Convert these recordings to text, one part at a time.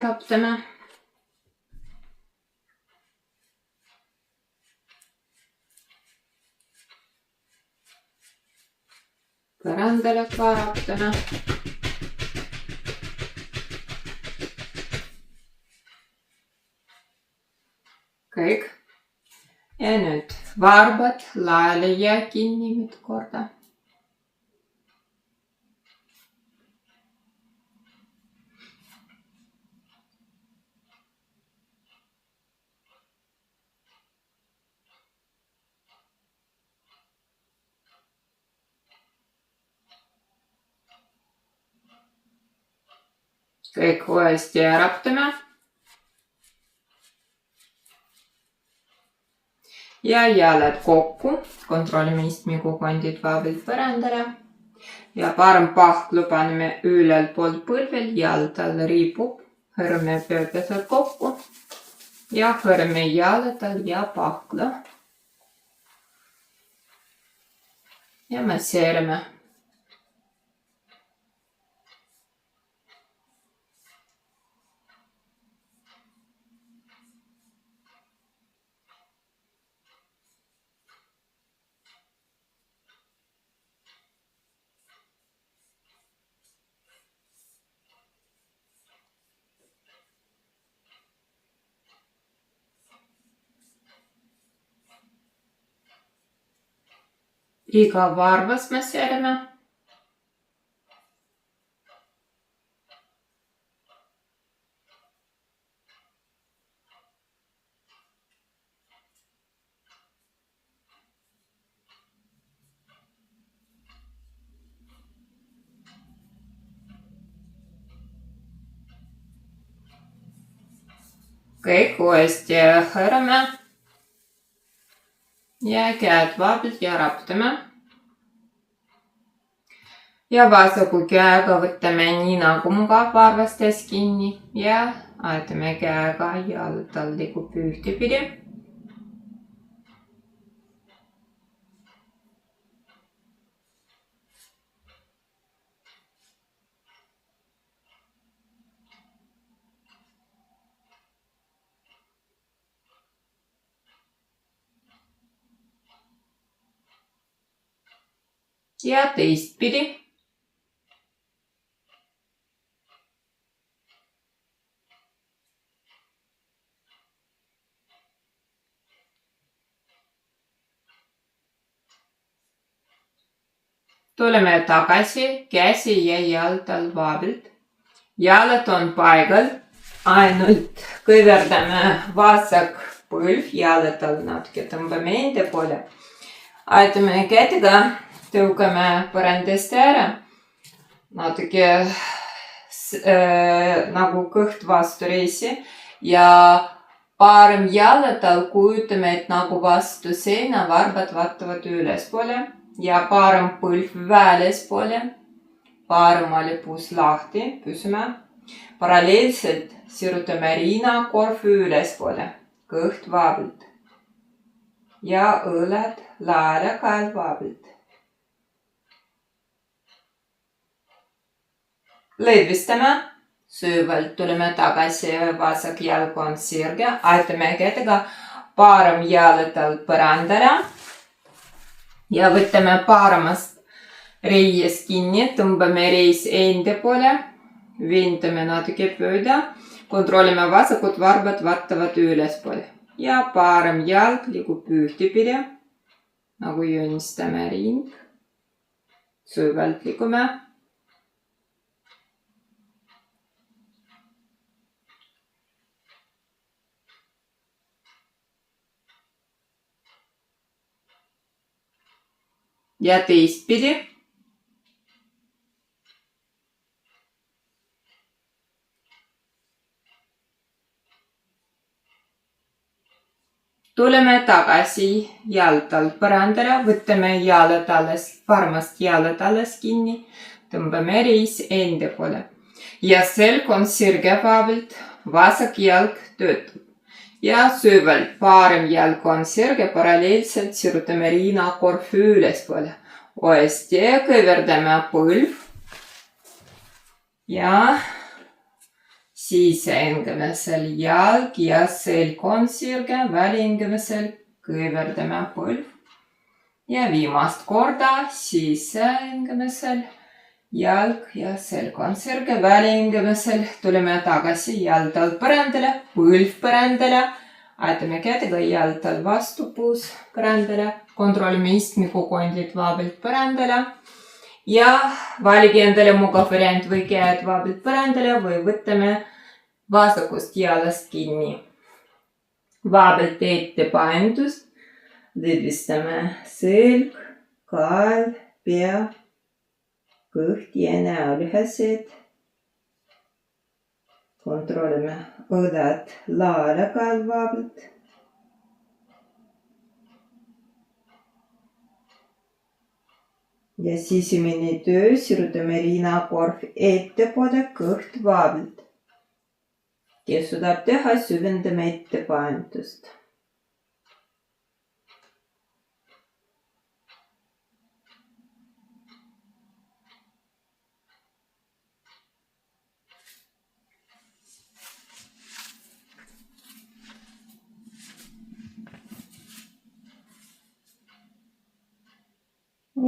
Raptame. Põrandale ka raptame. Kõik. Ja nüüd varbad laele jää kinni mitu korda. Kõik uuesti raptame. Ja jalad kokku. Kontrollime istmikukondid vaavilt põrandale. Ja parem pahklu paneme ülel pool põlvel, jaltal riipub. Hõrme pööpesed kokku. Ja hõrme jaltal ja pahklu. Ja masseerime. Iga varvas masseerime. Kõik uuesti hõrme. Ja käed vaavilt ja raptame. Ja vasaku käega võtame nii nagu mugav varvastes kinni ja aetame käega jaltal liigub ühtepidi. Ja teistpidi. Tuleme tagasi, käsi ja jaltal vaavilt. Jalad on paigal, ainult kõverdame vasak põlv, jalad natuke tõmbame enda poole. Aetame kätega, tõukame põrandast ära. Natuke nagu kõht vastu reisi ja parem jalad kujutame, et nagu vastu seina varbad vaatavad ülespoole. Ja parem põlv väljaspoole, parem lipus lahti, püsime. Paralleelselt sirutame rinnakorv ülespoole, kõht vaavilt. Ja õlad laele kael vaavilt. Lõdvistame, süvalt tuleme tagasi, vasak jalg on sirge, aetame kätega parem jalad põrandale. Ja võtame paremast reiest kinni, tõmbame reis enda poole, vintame natuke pööda, kontrollime vasakut varbad vaatavad ülespoole. Ja parem jalg liigub ühtepidi, nagu joonistame ring, süvalt liigume. Ja teistpidi. Tuleme tagasi jaltal põrandale, võtame jalad alles, paremast jalad alles kinni, tõmbame reis enda poole. Ja selg on sirge vaavilt, vasak jalg töötab. Ja süvalt parem jalg on sirge, paralleelselt sirutame rinnakorv ülespoole. Uuesti kõverdame põlv. Ja sisehingamisel jalg ja selg on sirge, välihingamisel kõverdame põlv. Ja viimast korda sisehingamisel jalg ja selg on sirge, välihingamisel tuleme tagasi jalgtal põrandale, põlv põrandale. Aetame kätega jalgtal vastu puus põrandale, kontrollime istmikukondid vaabilt põrandale ja valige endale mugav variant või käed vaabilt põrandale või võtame vasakust jalast kinni. Vaabilt ette paindust, lõdvistame selg, kael, pea, kõht ja näolihased. Kontrollime õlad laale kalvaabilt. Ja sisemine töö sirutame rinnakorv ettepoole kõht vaabilt. Kes suudab teha, süvendame ettepaindust.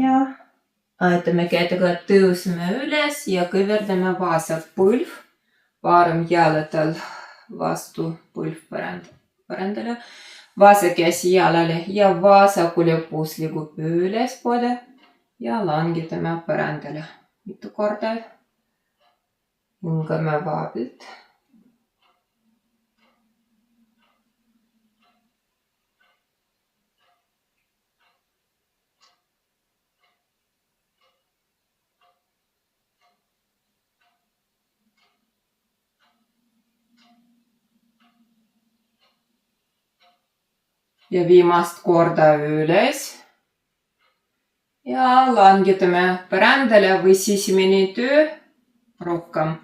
Ja aetame kätega tõuseme üles ja kõverdame vasak põlv, parem jalatal vastu põlv põrandale, vasak käsi jalale ja vasakule puus liigub ülespoole ja langetame põrandale. Mitu korda hingame vaabilt. Ja viimast korda üles ja langetame põrandale või sisemine töö rohkem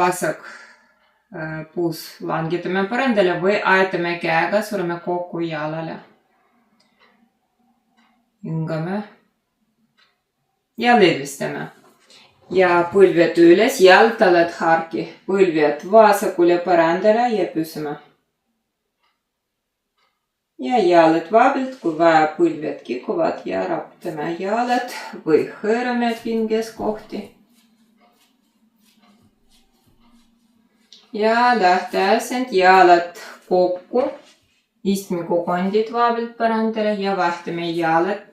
vasak puus langetame põrandale või aetame käega, sureme kokku jalale. Hingame ja lõdvistame. Ja põlved üles, jalgtalad harki, põlved vasakule põrandale ja püsime. Ja jalad vaabilt, kui vaja, põlved kikuvad ja raputame jalad või hõõrame pinges kohti. Ja lähteasend jalad kokku, istmikukondid vaabilt põrandale ja vahtame jalad.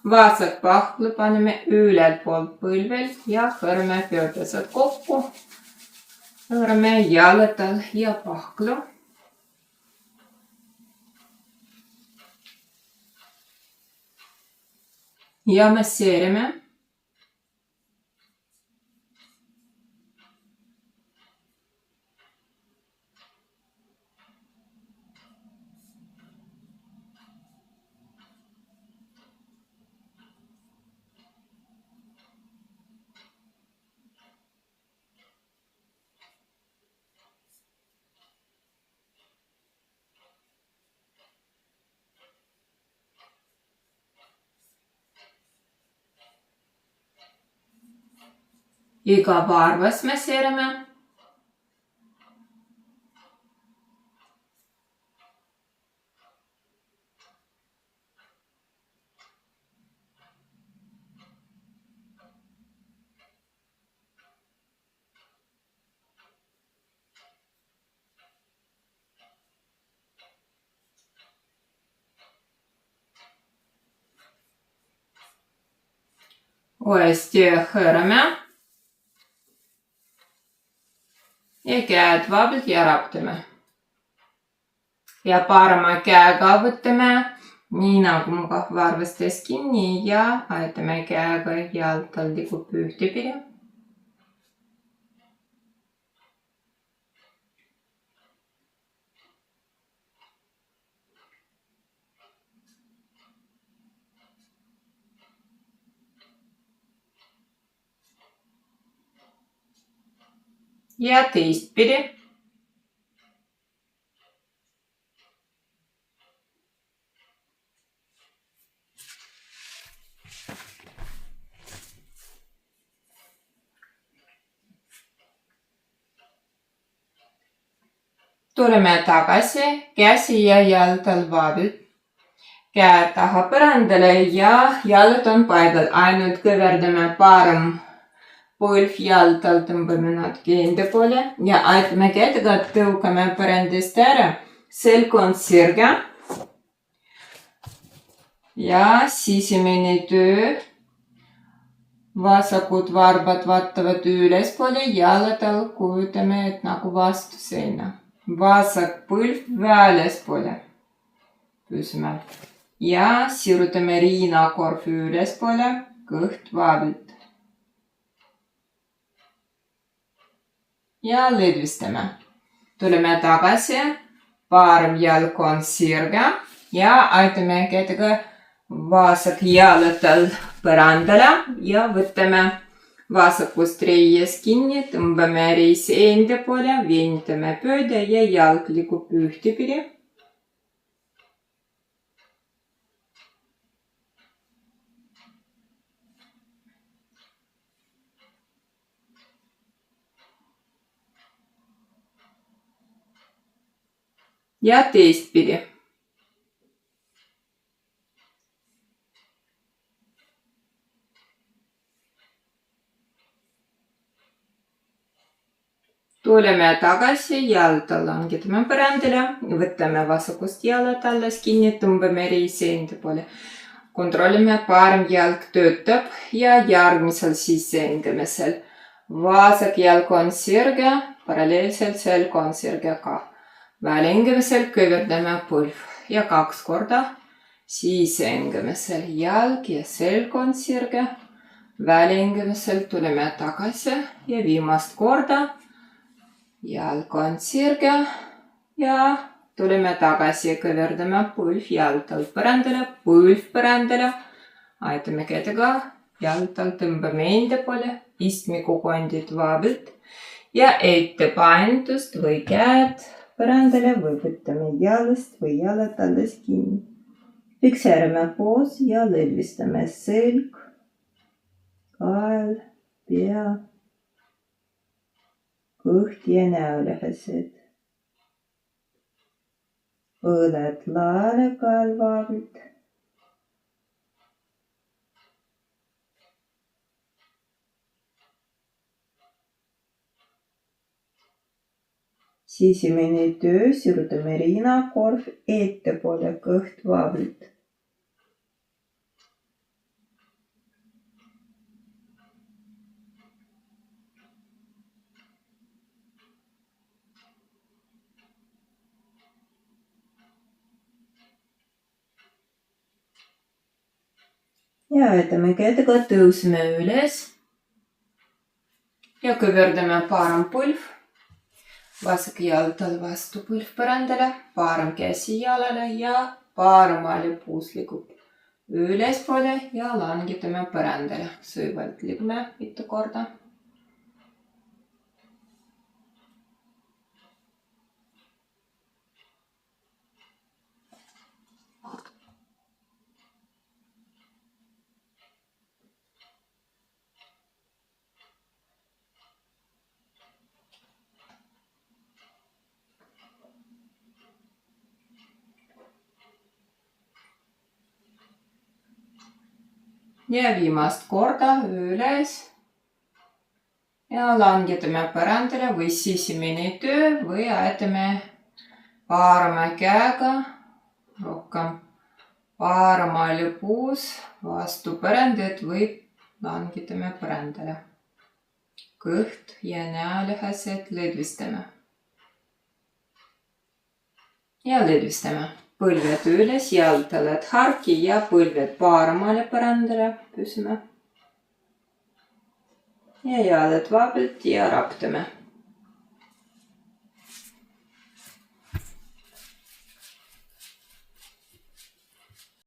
Vasak pahklu paneme ülelt poolt põlvel ja hõõrame pöördased kokku. Hõõrame jalad ja pahklu. Ja masseerime. Iga varvas masseerime. Uuesti hõõrame. Ja käed vaabilt ja raputame. Ja parema käega võtame, nii nagu mugav varvastes kinni ja aetame käega jalgtal liigub ühtepidi. Ja teistpidi. Tuleme tagasi, käsi ja jaltal vaabilt. Käed taha põrandale ja jalad on paigal. Ainult kõverdame parem põlv jaltal, tõmbame natuke enda poole ja aitame kätega, tõukame põrandast ära. Selg on sirge. Ja sisemine töö. Vasakud varbad vaatavad ülespoole, jaladel kujutame, et nagu vastu seina. Vasak põlv väljaspoole. Püsime. Ja sirutame riinakorv ülespoole, kõht vaabilt. Ja lõdvistame. Tuleme tagasi. Parem jalg on sirge ja aitame kätega vasak jalatal põrandale ja võtame vasakust reiest kinni, tõmbame reisi enda poole, venitame pööda ja jalg liigub ühtepidi. Ja teistpidi. Tuleme tagasi, jalta langetame põrandale, võtame vasakust jalad alles kinni, tõmbame reisi enda poole. Kontrollime, parem jalg töötab ja järgmisel sisseengamisel. Vasak jalg on sirge, paralleelselt selg on sirge ka. Väliengamisel kõverdame põlv ja 2 korda. Sisseengamisel jalg ja selg on sirge. Väliengamisel tuleme tagasi ja viimast korda. Jalg on sirge ja tuleme tagasi ja kõverdame põlv jaltal põrandale. Aitame kätega, jaltal tõmbame enda poole, istmikukondid vaabilt ja ettepainetust või käed põrandale või võtame jalast või jalad alles kinni. Fikseerime poos ja lõdvistame selg, kael, pea, kõht ja näolihased. Õled laale kael vaabilt. Sisemine töö, sirutame riinakorv ettepoole, kõht vaabilt. Ja aitame kätega, tõuseme üles ja kõverdame parem põlv. Vasak jaltal vastu põlv põrandale, parem käsi jalale ja paremale puus liigub ülespoole ja langetame põrandale. Sõivalt liigume mitu korda. Ja viimast korda üles ja langetame põrandale või sisemine töö või aetame parema käega rohkem paremale puus vastu põrandat või langetame põrandale. Kõht ja näolihased lõdvistame. Ja lõdvistame. Põlved üles, jaltalad harki ja põlved paremale põrandale püsime. Ja jalad vaabilt ja raputame.